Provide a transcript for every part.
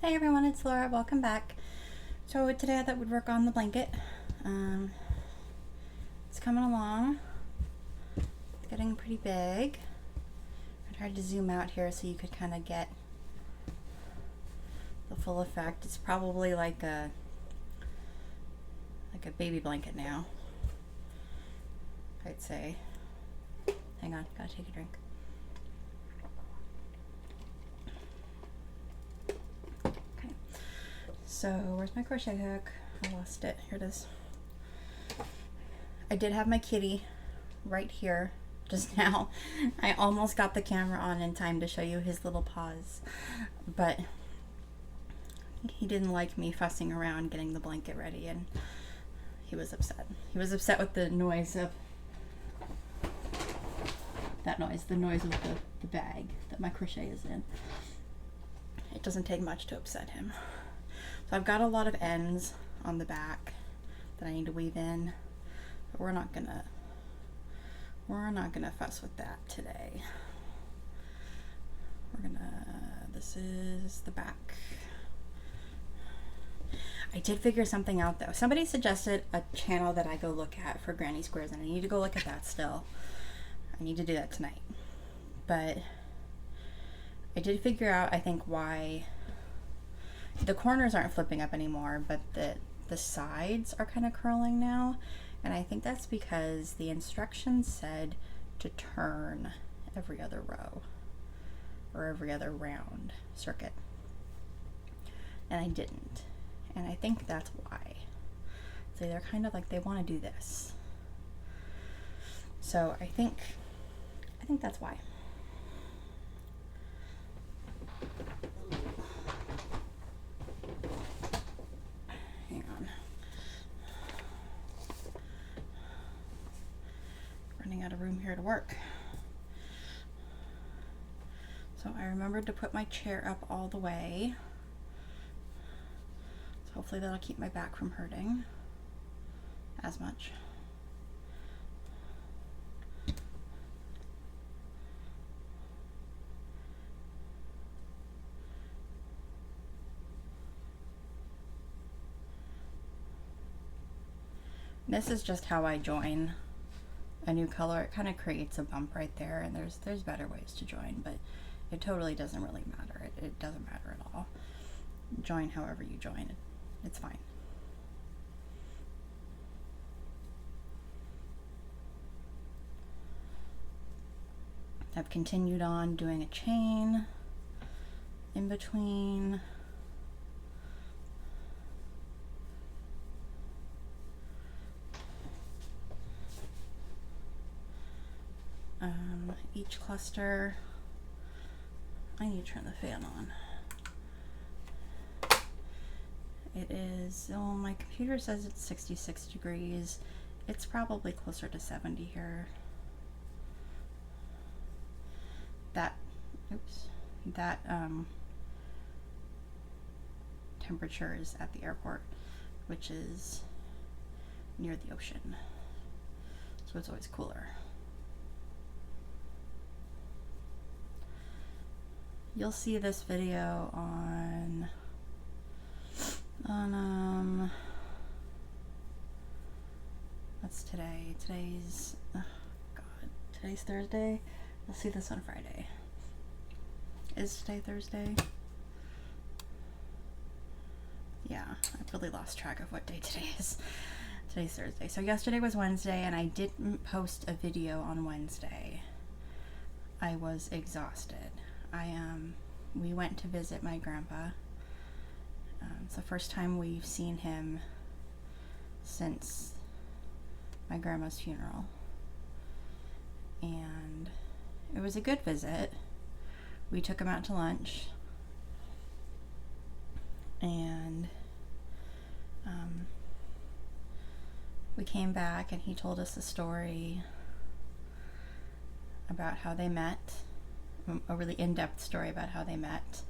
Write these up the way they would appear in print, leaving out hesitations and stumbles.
Hey everyone, it's Laura. Welcome back. So today I thought we'd work on the blanket. It's coming along. It's getting pretty big. I tried to zoom out here so you could kind of get the full effect. It's probably like a baby blanket now, I'd say. Hang on, gotta take a drink. Okay. So where's my crochet hook? I lost it. Here it is. I did have my kitty right here just now. I almost got the camera on in time to show you his little paws, but he didn't like me fussing around getting the blanket ready, and he was upset. He was upset with the noise of that noise, the noise of the bag that my crochet is in. It doesn't take much to upset him. So I've got a lot of ends on the back that I need to weave in, but we're not gonna fuss with that today. This is the back. I did figure something out though. Somebody suggested a channel that I go look at for granny squares, and I need to go look at that still. I need to do that tonight. But I did figure out, I think, why the corners aren't flipping up anymore, but the sides are kind of curling now. And I think that's because the instructions said to turn every other row or every other round circuit. And I didn't. And I think that's why. So they're kind of like they want to do this. So I think that's why. Hang on. Running out of room here to work. So I remembered to put my chair up all the way. So hopefully that'll keep my back from hurting as much. This is just how I join a new color. It kind of creates a bump right there, and there's better ways to join, but it totally doesn't really matter. It doesn't matter at all. Join however you join it. It's fine. I've continued on doing a chain in between. Each cluster, I need to turn the fan on. It is, oh, my computer says it's 66 degrees. It's probably closer to 70 here. That temperature is at the airport, which is near the ocean. So it's always cooler. You'll see this video on what's today? Today's Thursday. You'll see this on Friday. Is today Thursday? Yeah, I've really lost track of what day today is. Today's Thursday. So yesterday was Wednesday, and I didn't post a video on Wednesday. I was exhausted. We went to visit my grandpa. It's the first time we've seen him since my grandma's funeral. And it was a good visit. We took him out to lunch. And we came back, and he told us a story about how they met. A really in-depth story about how they met,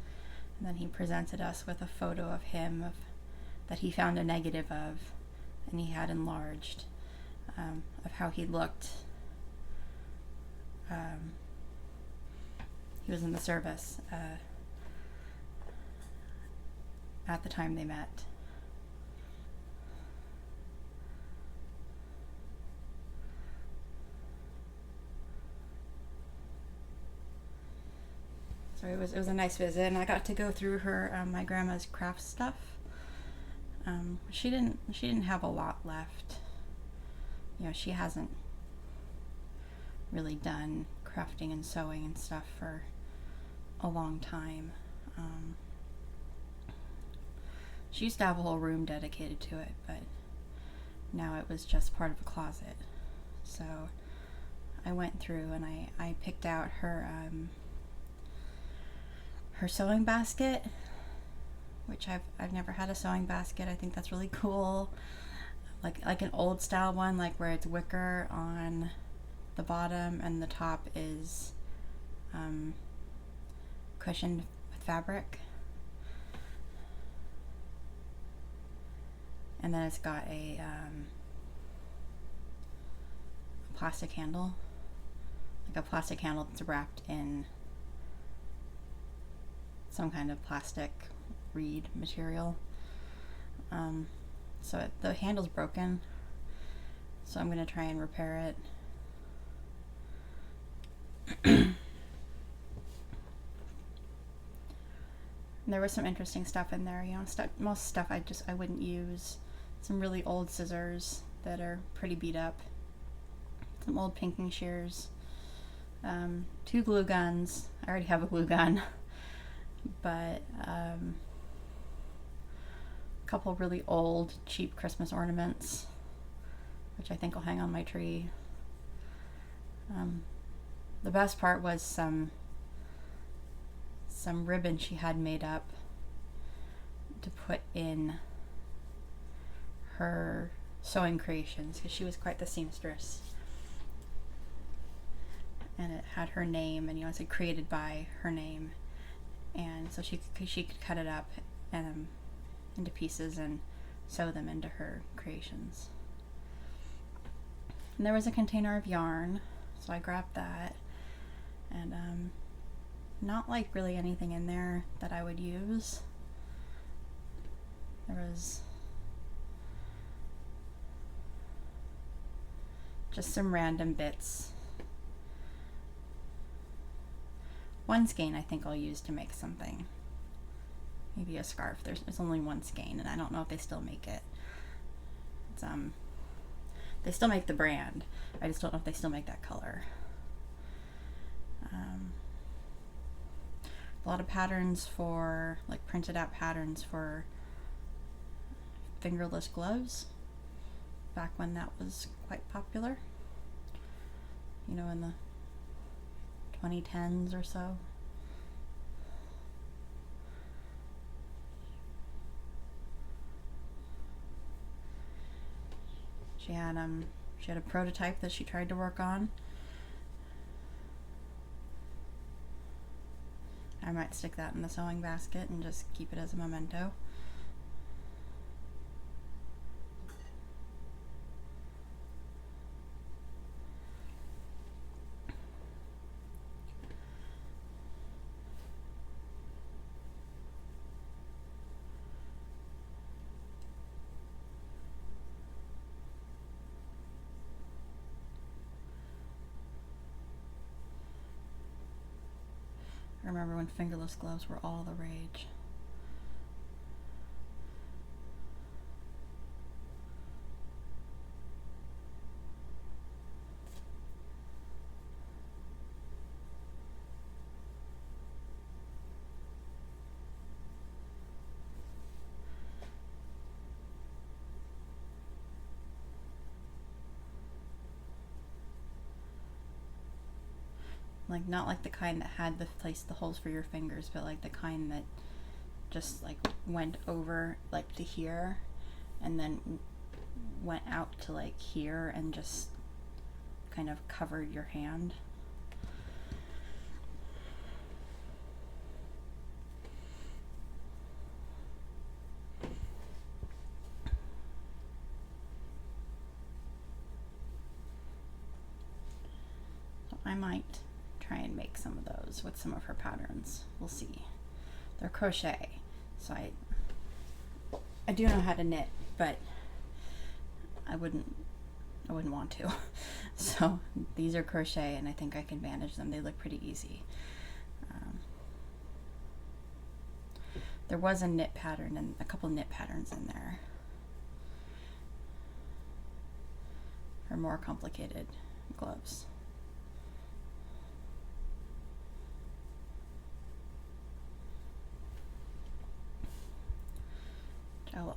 and then he presented us with a photo of him that he found a negative of, and he had enlarged, of how he looked. He was in the service, at the time they met. So it was a nice visit, and I got to go through her my grandma's craft stuff. She didn't have a lot left. You know, she hasn't really done crafting and sewing and stuff for a long time. She used to have a whole room dedicated to it, but now it was just part of a closet. So I went through and I picked out her her sewing basket, which I've never had a sewing basket. I think that's really cool. Like an old style one, like where it's wicker on the bottom and the top is cushioned with fabric. And then it's got a plastic handle, like a plastic handle that's wrapped in some kind of plastic reed material. So the handle's broken, so I'm going to try and repair it. There was some interesting stuff in there, you know, most stuff I wouldn't use. Some really old scissors that are pretty beat up. Some old pinking shears. 2 glue guns. I already have a glue gun. But a couple really old, cheap Christmas ornaments, which I think will hang on my tree. The best part was some ribbon she had made up to put in her sewing creations, because she was quite the seamstress, and it had her name, and you know, it said created by her name, and so she could cut it up into pieces and sew them into her creations. And there was a container of yarn, so I grabbed that, and not like really anything in there that I would use. There was just some random bits. One skein I think I'll use to make something. Maybe a scarf. There's only one skein, and I don't know if they still make it. It's they still make the brand. I just don't know if they still make that color. A lot of patterns for, like, printed out patterns for fingerless gloves, back when that was quite popular, you know, in the 2010s or so. She had a prototype that she tried to work on. I might stick that in the sewing basket and just keep it as a memento. I remember when fingerless gloves were all the rage. Like, not like the kind that had the holes for your fingers, but like the kind that just like went over like to here and then went out to like here and just kind of covered your hand. So I might try and make some of those with some of her patterns. We'll see. They're crochet, so I do know how to knit, but I wouldn't want to. So these are crochet, and I think I can manage them. They look pretty easy. There was a knit pattern and a couple knit patterns in there for more complicated gloves.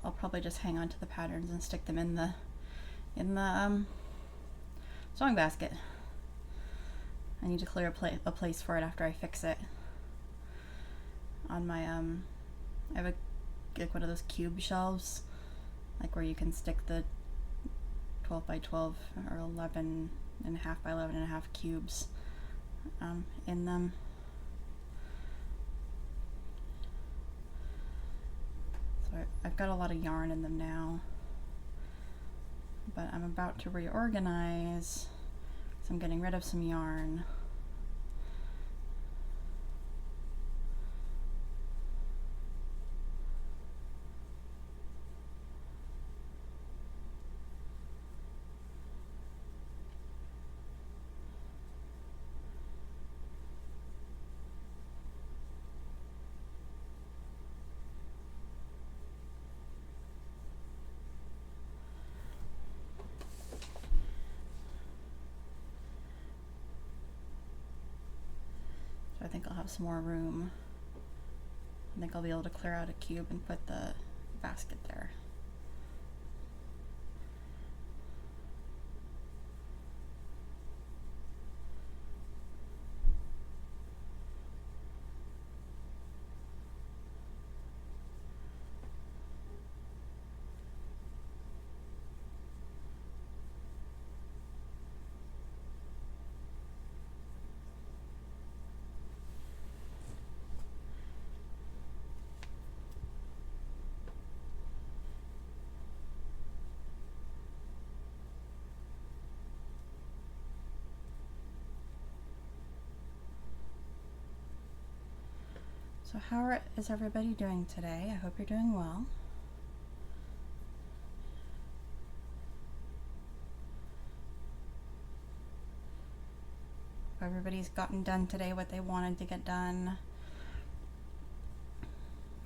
I'll probably just hang on to the patterns and stick them in the sewing basket. I need to clear a place for it after I fix it. On my I have like one of those cube shelves, like where you can stick the 12 by 12 or 11 and a half by 11 and a half cubes in them. So I've got a lot of yarn in them now, but I'm about to reorganize, so I'm getting rid of some yarn. So I think I'll have some more room. I think I'll be able to clear out a cube and put the basket there. So how is everybody doing today? I hope you're doing well. Everybody's gotten done today what they wanted to get done.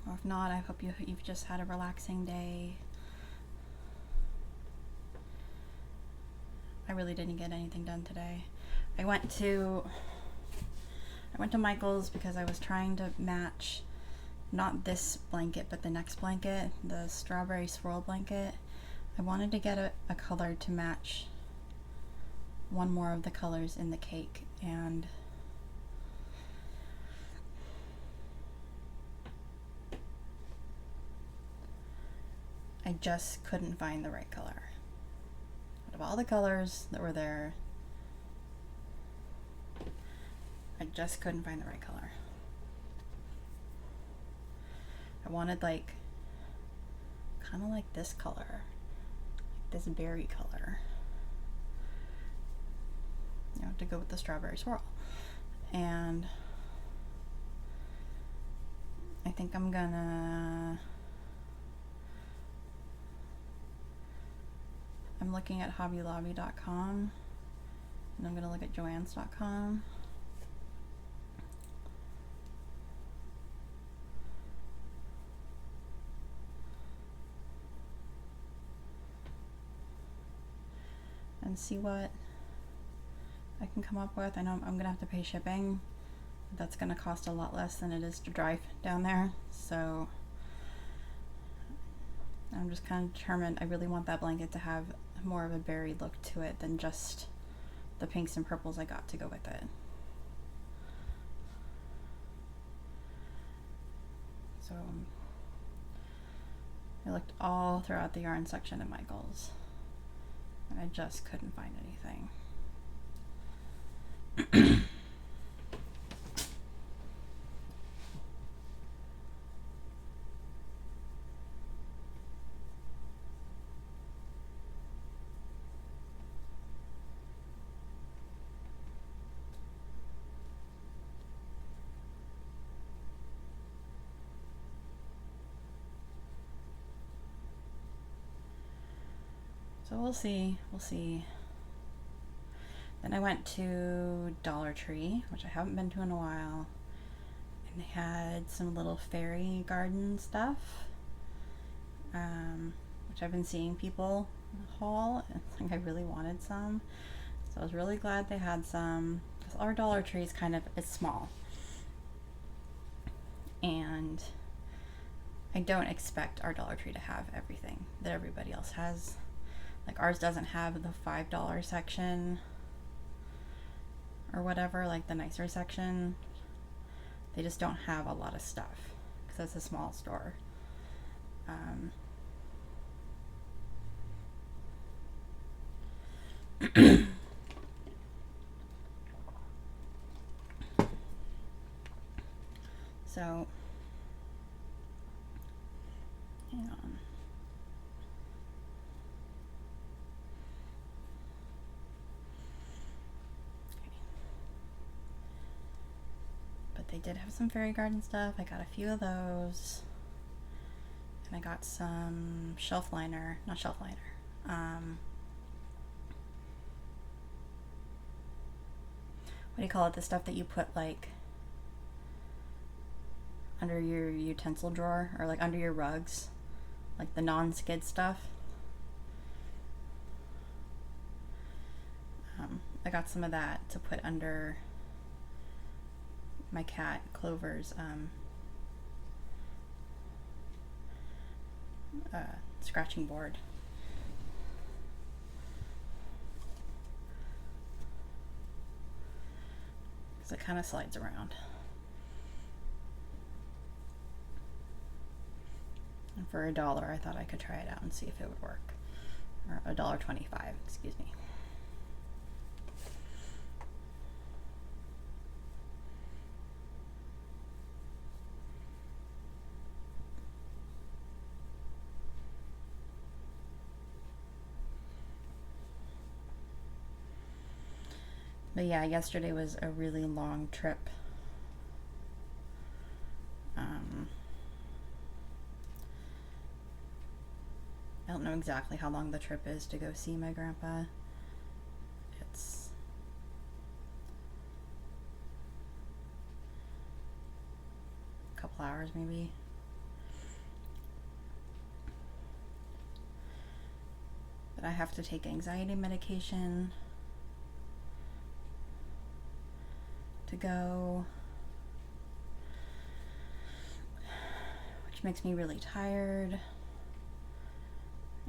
Or if not, I hope you've just had a relaxing day. I really didn't get anything done today. I went to Michael's because I was trying to match not this blanket but the next blanket, the strawberry swirl blanket. I wanted to get a color to match one more of the colors in the cake, and I just couldn't find the right color. Out of all the colors that were there, I just couldn't find the right color. I wanted like kind of like this color, like this berry color, you know, to go with the strawberry swirl. And I think I'm looking at hobbylobby.com, and I'm gonna look at joann's.com. and see what I can come up with. I know I'm gonna have to pay shipping. That's gonna cost a lot less than it is to drive down there, so I'm just kind of determined. I really want that blanket to have more of a berry look to it than just the pinks and purples I got to go with it. So I looked all throughout the yarn section at Michael's, and I just couldn't find anything. So we'll see. We'll see. Then I went to Dollar Tree, which I haven't been to in a while. And they had some little fairy garden stuff, which I've been seeing people haul. And I think I really wanted some. So I was really glad they had some. Because our Dollar Tree is it's small. And I don't expect our Dollar Tree to have everything that everybody else has. Like ours doesn't have the $5 section or whatever, like the nicer section. They just don't have a lot of stuff because it's a small store. So, hang on. But they did have some fairy garden stuff. I got a few of those. And I got some shelf liner, not shelf liner. What do you call it? The stuff that you put like under your utensil drawer or like under your rugs, like the non-skid stuff. I got some of that to put under my cat Clover's scratching board. Because it kind of slides around. And for $1, I thought I could try it out and see if it would work. Or $1.25, excuse me. But yeah, yesterday was a really long trip. I don't know exactly how long the trip is to go see my grandpa. It's a couple hours maybe. But I have to take anxiety medication to go, which makes me really tired.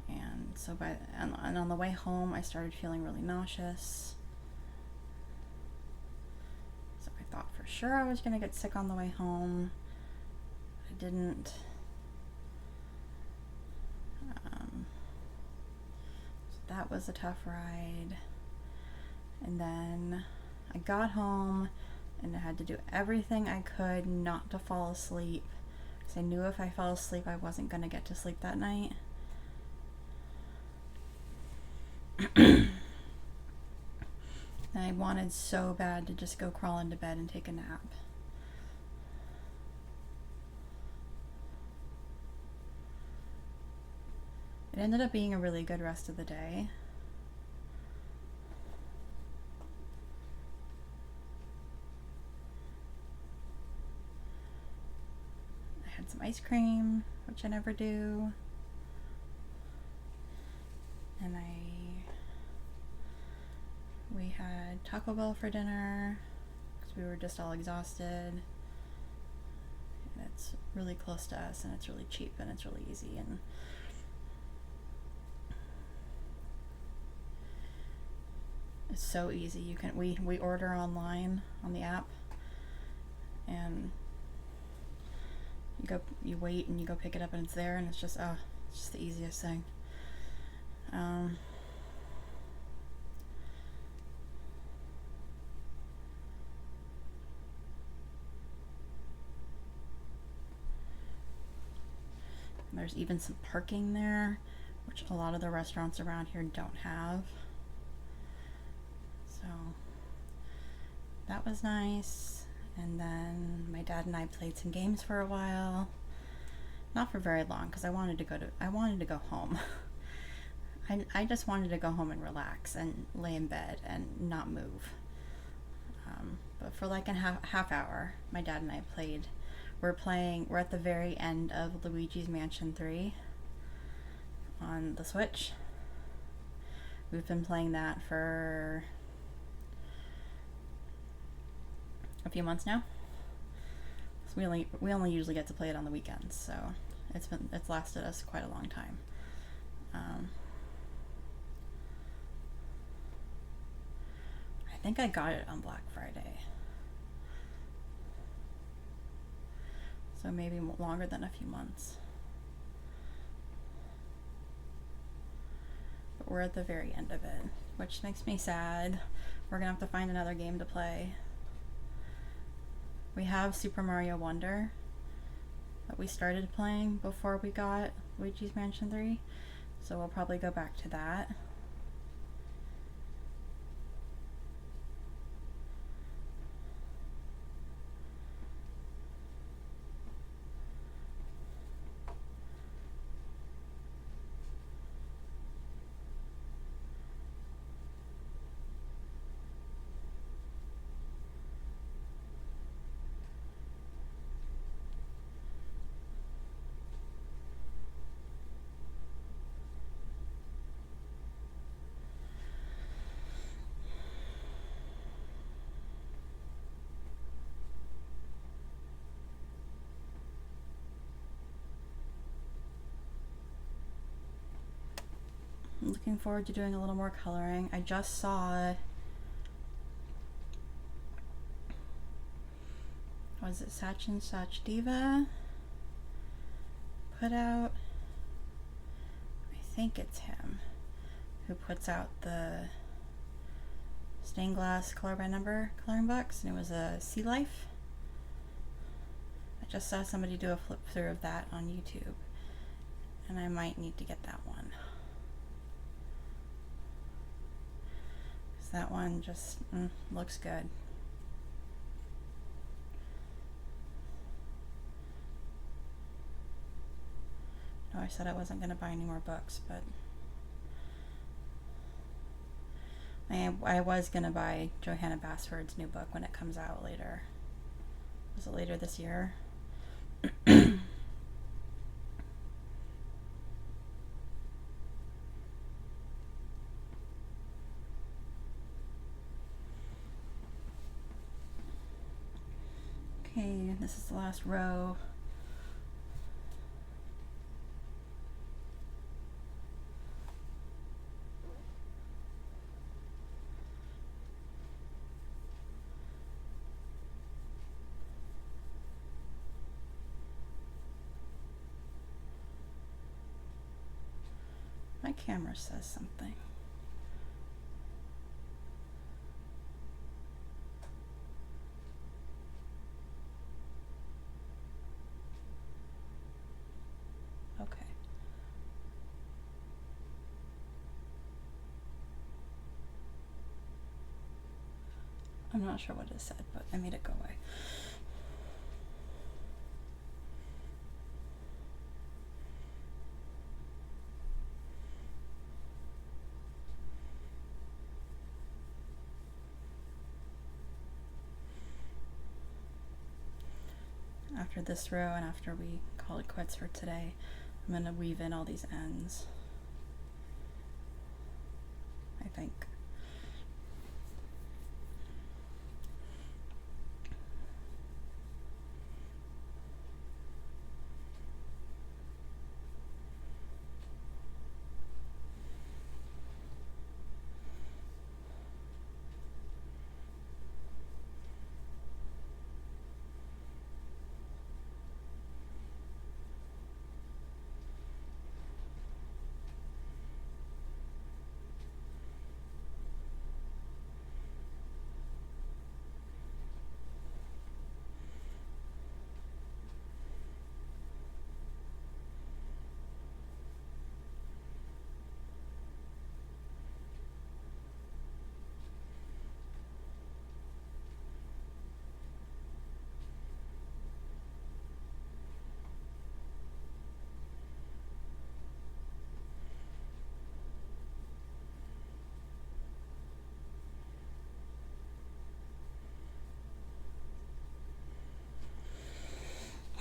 And so and on the way home I started feeling really nauseous. So I thought for sure I was gonna get sick on the way home. I didn't. So that was a tough ride. And then I got home and I had to do everything I could not to fall asleep, because I knew if I fell asleep I wasn't going to get to sleep that night. And I wanted so bad to just go crawl into bed and take a nap. It ended up being a really good rest of the day. Some ice cream, which I never do, and we had Taco Bell for dinner because we were just all exhausted, and it's really close to us and it's really cheap and it's really easy, and it's so easy. We order online on the app, and you wait and you go pick it up and it's there, and it's just the easiest thing. There's even some parking there, which a lot of the restaurants around here don't have. So that was nice. And then my dad and I played some games for a while. Not for very long, because I wanted to go home. I just wanted to go home and relax and lay in bed and not move. But for like a half hour, my dad and I played. We're at the very end of Luigi's Mansion 3 on the Switch. We've been playing that for a few months now. So we only usually get to play it on the weekends, so it's lasted us quite a long time. I think I got it on Black Friday, so maybe longer than a few months. But we're at the very end of it, which makes me sad. We're gonna have to find another game to play. We have Super Mario Wonder that we started playing before we got Luigi's Mansion 3, so we'll probably go back to that. I'm looking forward to doing a little more coloring. I just saw, was it Sach and Sach Diva put out, I think it's him, who puts out the stained glass color by number coloring books, and it was a Sea Life. I just saw somebody do a flip through of that on YouTube, and I might need to get that one. That one just looks good. No, I said I wasn't going to buy any more books, but I was going to buy Johanna Basford's new book when it comes out later. Was it later this year? Okay, this is the last row. My camera says something. Okay. I'm not sure what it said, but I made it go away. After this row and after we call it quits for today, I'm going to weave in all these ends, I think.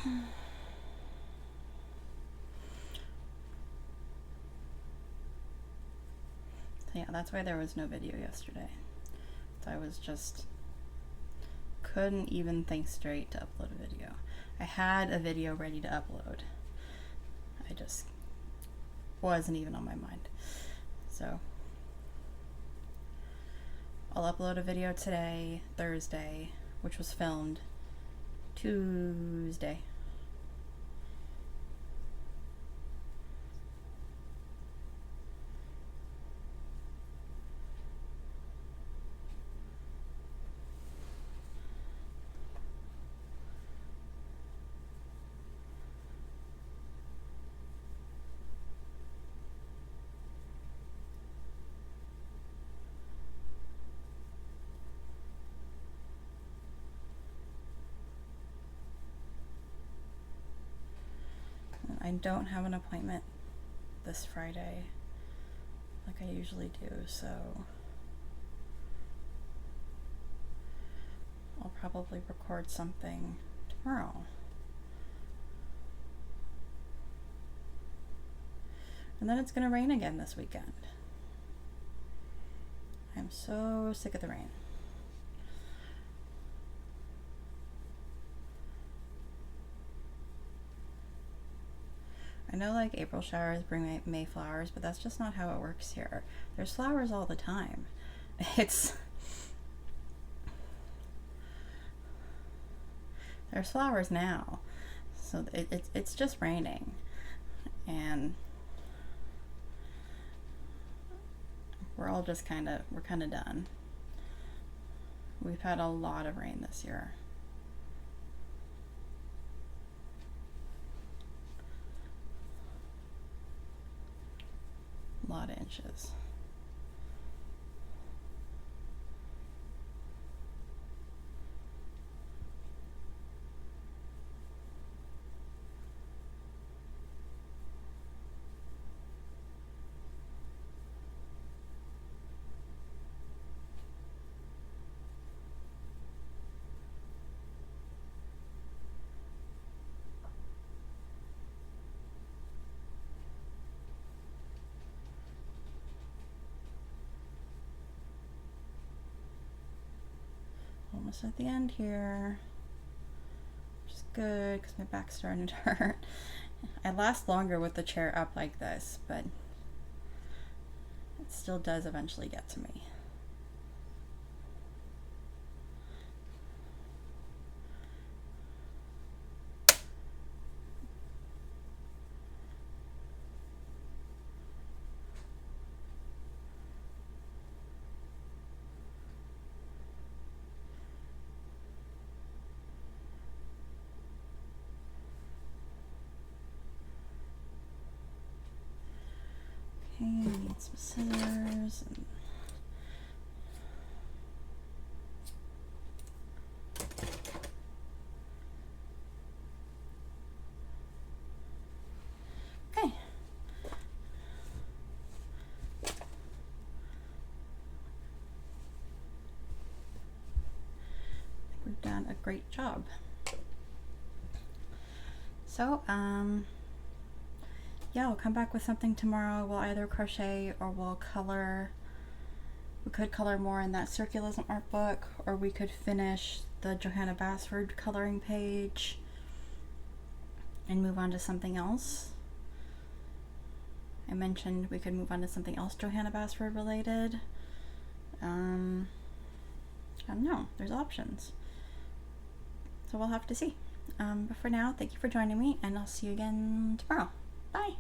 So yeah, that's why there was no video yesterday. So I was just couldn't even think straight to upload a video. I had a video ready to upload. I just wasn't even on my mind. So I'll upload a video today, Thursday, which was filmed Tuesday. I don't have an appointment this Friday like I usually do, so I'll probably record something tomorrow. And then it's gonna rain again this weekend. I'm so sick of the rain. I know like April showers bring May flowers, but that's just not how it works here. There's flowers all the time. There's flowers now. So it's just raining. And we're all just we're kind of done. We've had a lot of rain this year. A lot of inches. Almost at the end here, which is good because my back's starting to hurt. I last longer with the chair up like this, but it still does eventually get to me. Okay, need some scissors. Okay. We've done a great job. So, yeah, I'll come back with something tomorrow. We'll either crochet or we'll color. We could color more in that Circulism art book, or we could finish the Johanna Basford coloring page and move on to something else. I mentioned we could move on to something else Johanna Basford related. I don't know, there's options. So we'll have to see. But for now, thank you for joining me, and I'll see you again tomorrow. Bye!